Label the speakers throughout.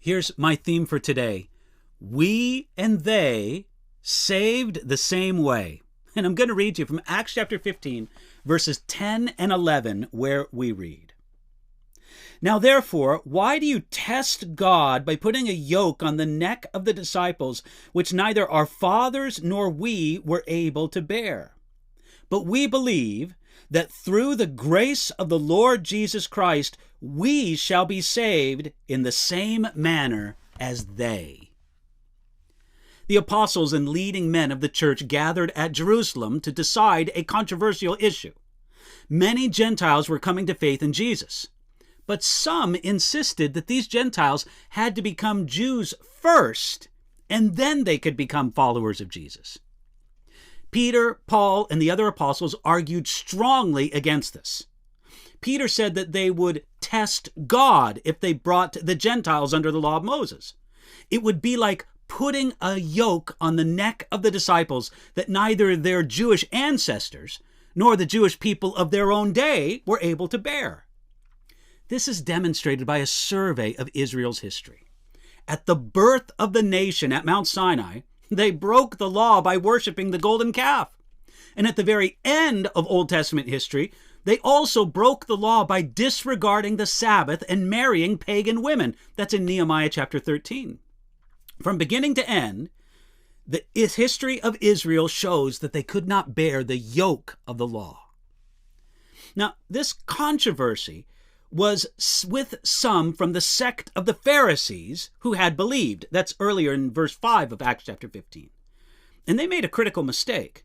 Speaker 1: Here's my theme for today. We and they saved the same way. And I'm going to read to you from Acts chapter 15, verses 10 and 11, where we read, "Now therefore, why do you test God by putting a yoke on the neck of the disciples, which neither our fathers nor we were able to bear? But we believe that through the grace of the Lord Jesus Christ, we shall be saved in the same manner as they." The apostles and leading men of the church gathered at Jerusalem to decide a controversial issue. Many Gentiles were coming to faith in Jesus, but some insisted that these Gentiles had to become Jews first, and then they could become followers of Jesus. Peter, Paul, and the other apostles argued strongly against this. Peter said that they would test God if they brought the Gentiles under the law of Moses. It would be like putting a yoke on the neck of the disciples that neither their Jewish ancestors nor the Jewish people of their own day were able to bear. This is demonstrated by a survey of Israel's history. At the birth of the nation at Mount Sinai, they broke the law by worshiping the golden calf. And at the very end of Old Testament history, they also broke the law by disregarding the Sabbath and marrying pagan women. That's in Nehemiah chapter 13. From beginning to end, the history of Israel shows that they could not bear the yoke of the law. Now, this controversy was with some from the sect of the Pharisees who had believed. That's earlier in verse 5 of Acts chapter 15. And they made a critical mistake.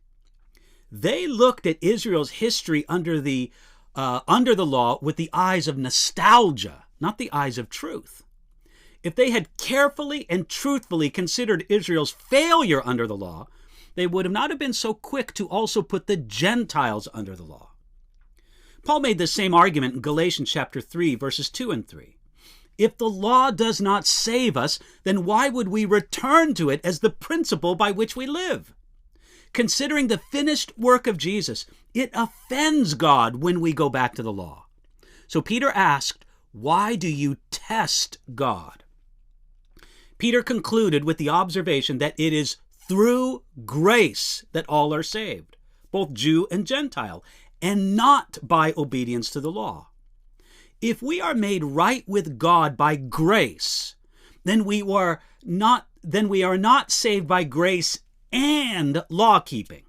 Speaker 1: They looked at Israel's history under the law with the eyes of nostalgia, not the eyes of truth. If they had carefully and truthfully considered Israel's failure under the law, they would not have been so quick to also put the Gentiles under the law. Paul made the same argument in Galatians chapter 3, verses 2 and 3. If the law does not save us, then why would we return to it as the principle by which we live? Considering the finished work of Jesus, it offends God when we go back to the law. So Peter asked, "Why do you test God?" Peter concluded with the observation that it is through grace that all are saved, both Jew and Gentile, and not by obedience to the law. If we are made right with God by grace, then we are not saved by grace and law-keeping.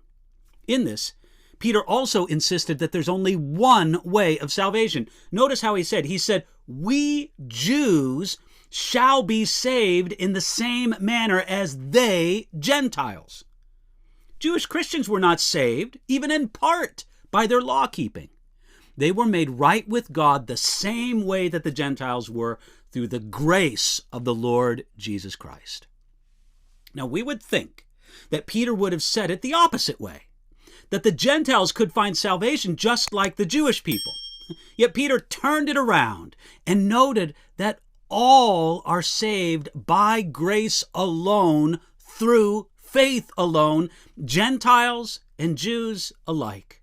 Speaker 1: In this, Peter also insisted that there's only one way of salvation. Notice how he said, "We Jews shall be saved in the same manner as they Gentiles." Jewish Christians were not saved, even in part, by their law-keeping. They were made right with God the same way that the Gentiles were, through the grace of the Lord Jesus Christ. Now, we would think that Peter would have said it the opposite way, that the Gentiles could find salvation just like the Jewish people. Yet Peter turned it around and noted that all are saved by grace alone, through faith alone, Gentiles and Jews alike.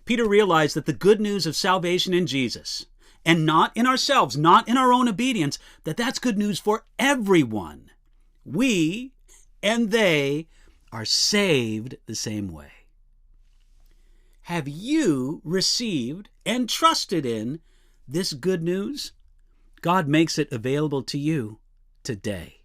Speaker 1: Peter realized that the good news of salvation in Jesus, and not in ourselves, not in our own obedience, that's good news for everyone. We and they are saved the same way. Have you received and trusted in this good news? God makes it available to you today.